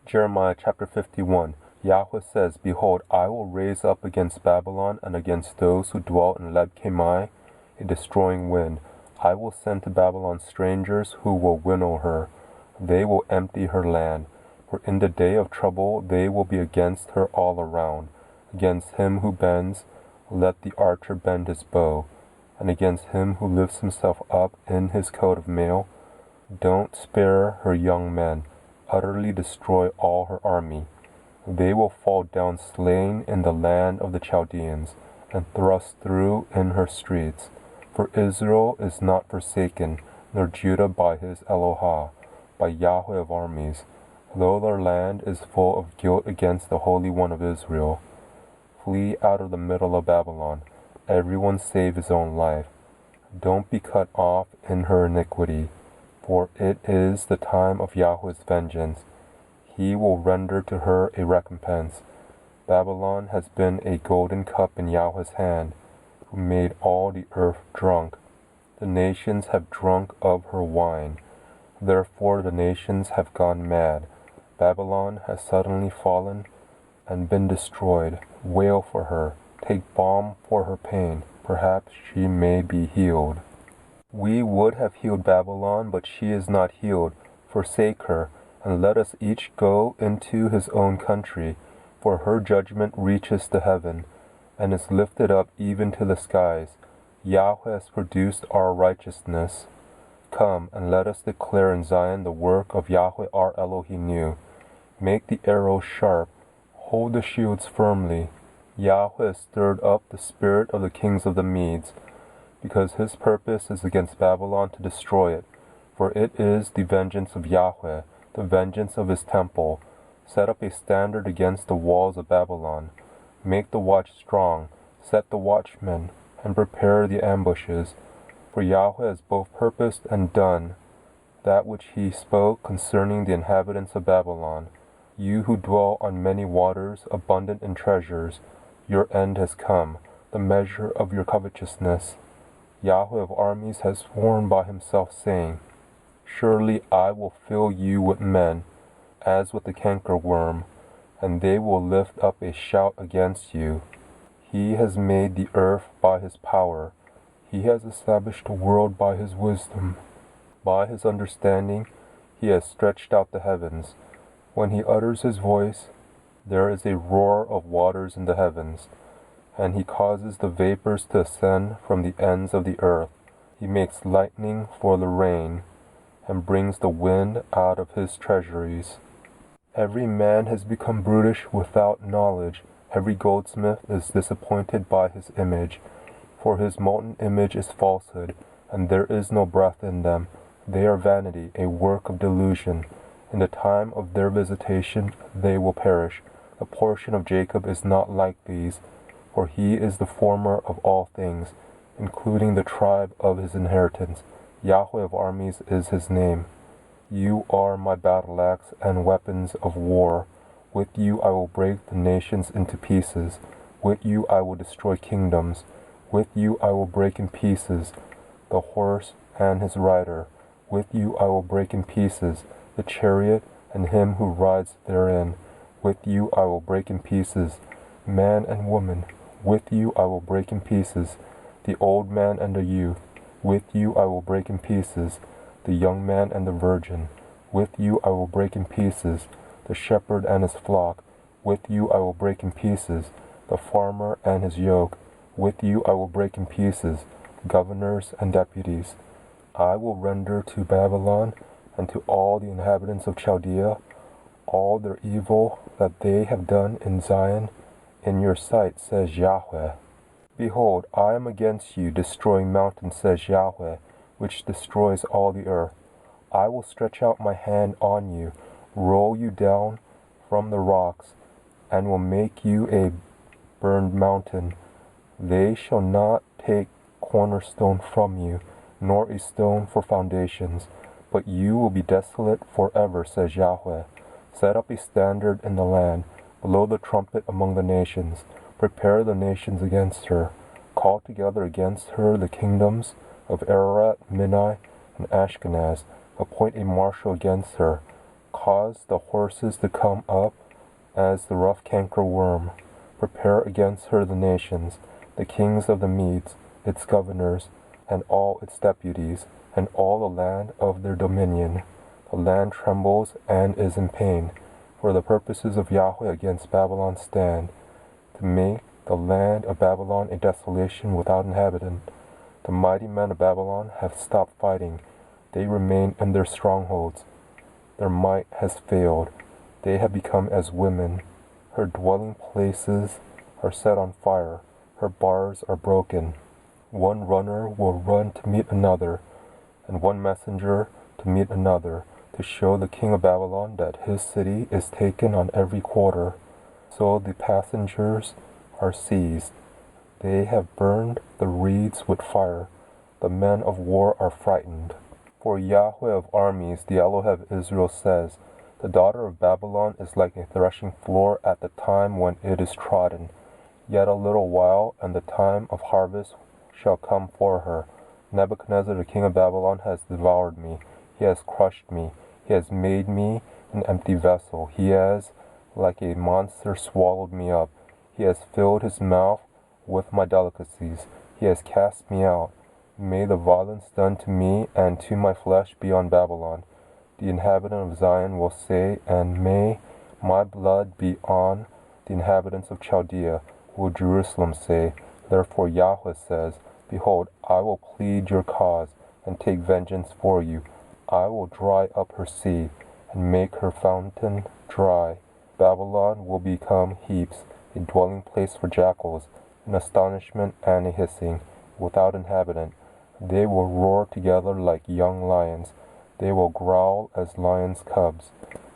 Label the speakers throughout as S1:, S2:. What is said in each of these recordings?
S1: Jeremiah chapter 51. Yahweh says, Behold, I will raise up against Babylon and against those who dwell in Leb-Kamai a destroying wind. I will send to Babylon strangers who will winnow her. They will empty her land. For in the day of trouble they will be against her all around. Against him who bends, let the archer bend his bow. And against him who lifts himself up in his coat of mail, don't spare her young men. Utterly destroy all her army. They will fall down slain in the land of the Chaldeans, and thrust through in her streets. For Israel is not forsaken, nor Judah by his Elohah, by Yahweh of armies, though their land is full of guilt against the Holy One of Israel. Flee out of the middle of Babylon, everyone save his own life. Don't be cut off in her iniquity, for it is the time of Yahweh's vengeance. He will render to her a recompense. Babylon has been a golden cup in Yahweh's hand, who made all the earth drunk. The nations have drunk of her wine. Therefore the nations have gone mad. Babylon has suddenly fallen and been destroyed. Wail for her. Take balm for her pain. Perhaps she may be healed. We would have healed Babylon, but she is not healed. Forsake her, and let us each go into his own country, for her judgment reaches to heaven, and is lifted up even to the skies. Yahweh has produced our righteousness. Come, and let us declare in Zion the work of Yahweh our Elohim. Make the arrows sharp, hold the shields firmly. Yahweh has stirred up the spirit of the kings of the Medes, because his purpose is against Babylon to destroy it. For it is the vengeance of Yahweh, the vengeance of his temple. Set up a standard against the walls of Babylon. Make the watch strong, set the watchmen, and prepare the ambushes. For Yahweh has both purposed and done that which he spoke concerning the inhabitants of Babylon. You who dwell on many waters, abundant in treasures, your end has come, the measure of your covetousness. Yahweh of armies has sworn by himself, saying, Surely I will fill you with men, as with the cankerworm, and they will lift up a shout against you. He has made the earth by his power. He has established the world by his wisdom. By his understanding he has stretched out the heavens. When he utters his voice, there is a roar of waters in the heavens, and he causes the vapors to ascend from the ends of the earth. He makes lightning for the rain, and brings the wind out of his treasuries. Every man has become brutish without knowledge. Every goldsmith is disappointed by his image. For his molten image is falsehood, and there is no breath in them. They are vanity, a work of delusion. In the time of their visitation they will perish. The portion of Jacob is not like these, for he is the former of all things, including the tribe of his inheritance. Yahweh of armies is his name. You are my battle axe and weapons of war. With you I will break the nations into pieces. With you I will destroy kingdoms. With you I will break in pieces the horse and his rider. With you I will break in pieces the chariot and him who rides therein. With you I will break in pieces man and woman. With you I will break in pieces the old man and the youth. With you I will break in pieces the young man and the virgin. With you I will break in pieces the shepherd and his flock. With you I will break in pieces the farmer and his yoke. With you I will break in pieces governors and deputies. I will render to Babylon and to all the inhabitants of Chaldea all their evil that they have done in Zion in your sight, says Yahweh. Behold, I am against you, destroying mountains, says Yahweh, which destroys all the earth. I will stretch out my hand on you, roll you down from the rocks, and will make you a burned mountain. They shall not take cornerstone from you, nor a stone for foundations, but you will be desolate forever, says Yahweh. Set up a standard in the land, blow the trumpet among the nations. Prepare the nations against her. Call together against her the kingdoms of Ararat, Minai, and Ashkenaz. Appoint a marshal against her. cause the horses to come up as the rough canker worm. Prepare against her the nations, the kings of the Medes, its governors, and all its deputies, and all the land of their dominion. The land trembles and is in pain, for the purposes of Yahweh against Babylon stand, to make the land of Babylon a desolation without inhabitant. The mighty men of Babylon have stopped fighting. They remain in their strongholds. Their might has failed. They have become as women. Her dwelling places are set on fire. Her bars are broken. One runner will run to meet another, and one messenger to meet another, to show the king of Babylon that his city is taken on every quarter. So the passengers are seized. They have burned the reeds with fire. The men of war are frightened. For Yahweh of armies, the Elohim of Israel, says, the daughter of Babylon is like a threshing floor at the time when it is trodden. Yet a little while, and the time of harvest shall come for her. Nebuchadnezzar the king of Babylon has devoured me. He has crushed me. He has made me an empty vessel. He has, like a monster, swallowed me up. He has filled his mouth with my delicacies. He has cast me out. May the violence done to me and to my flesh be on Babylon. The inhabitant of Zion will say, and may my blood be on the inhabitants of Chaldea, will Jerusalem say. Therefore Yahweh says, behold, I will plead your cause, and take vengeance for you. I will dry up her sea, and make her fountain dry. Babylon will become heaps, a dwelling place for jackals, an astonishment and a hissing, without inhabitant. They will roar together like young lions. They will growl as lions' cubs.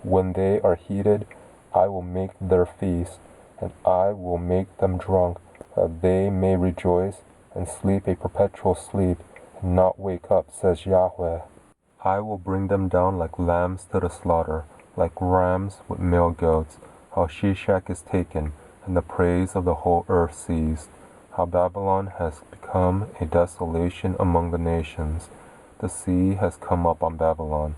S1: When they are heated, I will make their feast, and I will make them drunk, that they may rejoice and sleep a perpetual sleep, and not wake up, says Yahweh. I will bring them down like lambs to the slaughter, like rams with male goats. How Shishak is taken, and the praise of the whole earth seized. How Babylon has become a desolation among the nations. The sea has come up on Babylon.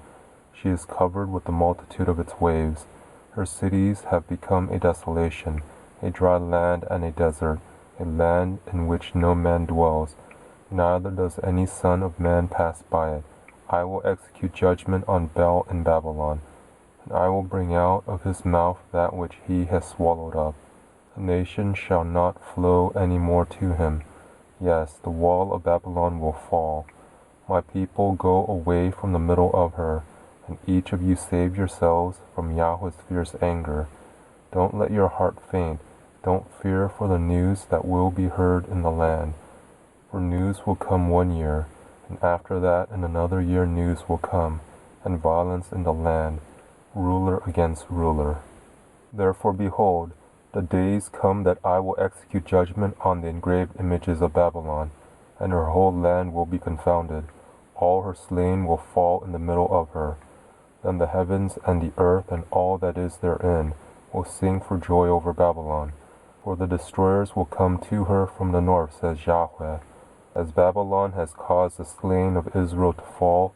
S1: She is covered with the multitude of its waves. Her cities have become a desolation, a dry land and a desert, a land in which no man dwells, neither does any son of man pass by it. I will execute judgment on Bel in Babylon, and I will bring out of his mouth that which he has swallowed up. A nation shall not flow any more to him. Yes, the wall of Babylon will fall. My people, go away from the middle of her, and each of you save yourselves from Yahweh's fierce anger. Don't let your heart faint. Don't fear for the news that will be heard in the land. For news will come 1 year, and after that in another year news will come, and violence in the land, ruler against ruler. Therefore behold, the days come that I will execute judgment on the engraved images of Babylon, and her whole land will be confounded. All her slain will fall in the middle of her. Then the heavens and the earth and all that is therein will sing for joy over Babylon. For the destroyers will come to her from the north, says Yahweh. As Babylon has caused the slain of Israel to fall,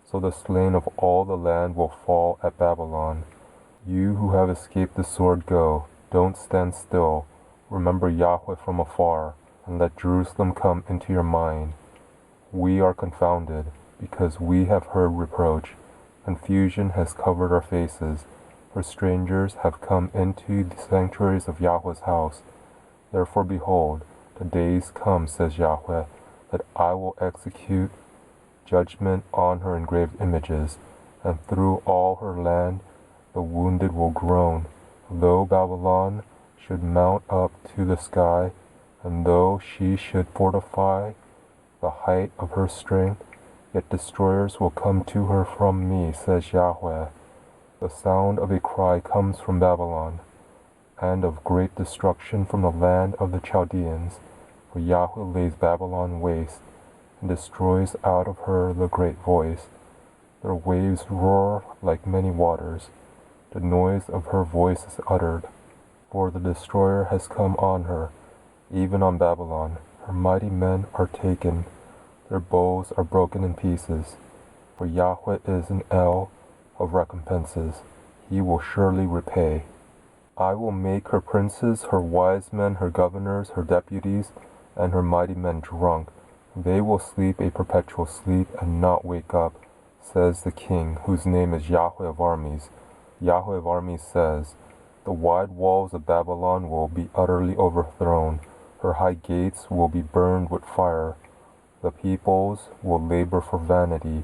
S1: so the slain of all the land will fall at Babylon. You who have escaped the sword, go. Don't stand still. Remember Yahweh from afar, and let Jerusalem come into your mind. We are confounded, because we have heard reproach. Confusion has covered our faces, for strangers have come into the sanctuaries of Yahweh's house. Therefore behold, the days come, says Yahweh, that I will execute judgment on her engraved images, and through all her land the wounded will groan. Though Babylon should mount up to the sky, and though she should fortify the height of her strength, yet destroyers will come to her from me, says Yahweh. The sound of a cry comes from Babylon, and of great destruction from the land of the Chaldeans, for Yahweh lays Babylon waste, and destroys out of her the great voice. Their waves roar like many waters. The noise of her voice is uttered. For the destroyer has come on her, even on Babylon. Her mighty men are taken. Their bows are broken in pieces. For Yahweh is an El of recompenses. he will surely repay. I will make her princes, her wise men, her governors, her deputies, and her mighty men drunk. They will sleep a perpetual sleep and not wake up, says the King, whose name is Yahweh of armies. Yahweh of armies says, the wide walls of Babylon will be utterly overthrown. Her high gates will be burned with fire. The peoples will labor for vanity,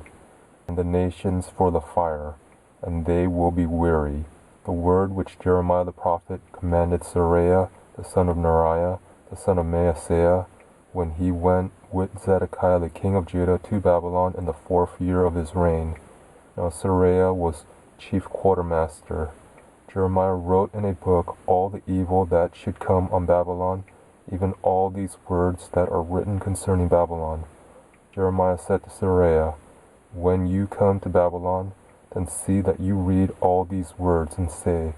S1: and the nations for the fire, and they will be weary. The word which Jeremiah the prophet commanded Seraiah, the son of Neriah, the son of Maaseiah, when he went with Zedekiah the king of Judah to Babylon in the 4th year of his reign. Now Seraiah was chief quartermaster. Jeremiah wrote in a book all the evil that should come on Babylon, even all these words that are written concerning Babylon. Jeremiah said to Seraiah, when you come to Babylon, then see that you read all these words and say,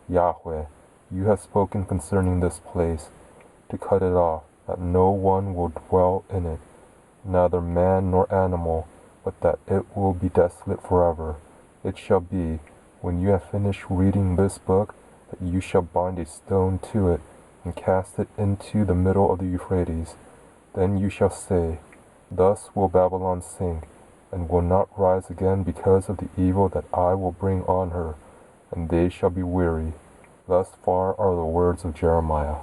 S1: Yahweh, you have spoken concerning this place, to cut it off, that no one will dwell in it, neither man nor animal, but that it will be desolate forever. It shall be, when you have finished reading this book, that you shall bind a stone to it, and cast it into the middle of the Euphrates. Then you shall say, thus will Babylon sink, and will not rise again because of the evil that I will bring on her, and they shall be weary. Thus far are the words of Jeremiah.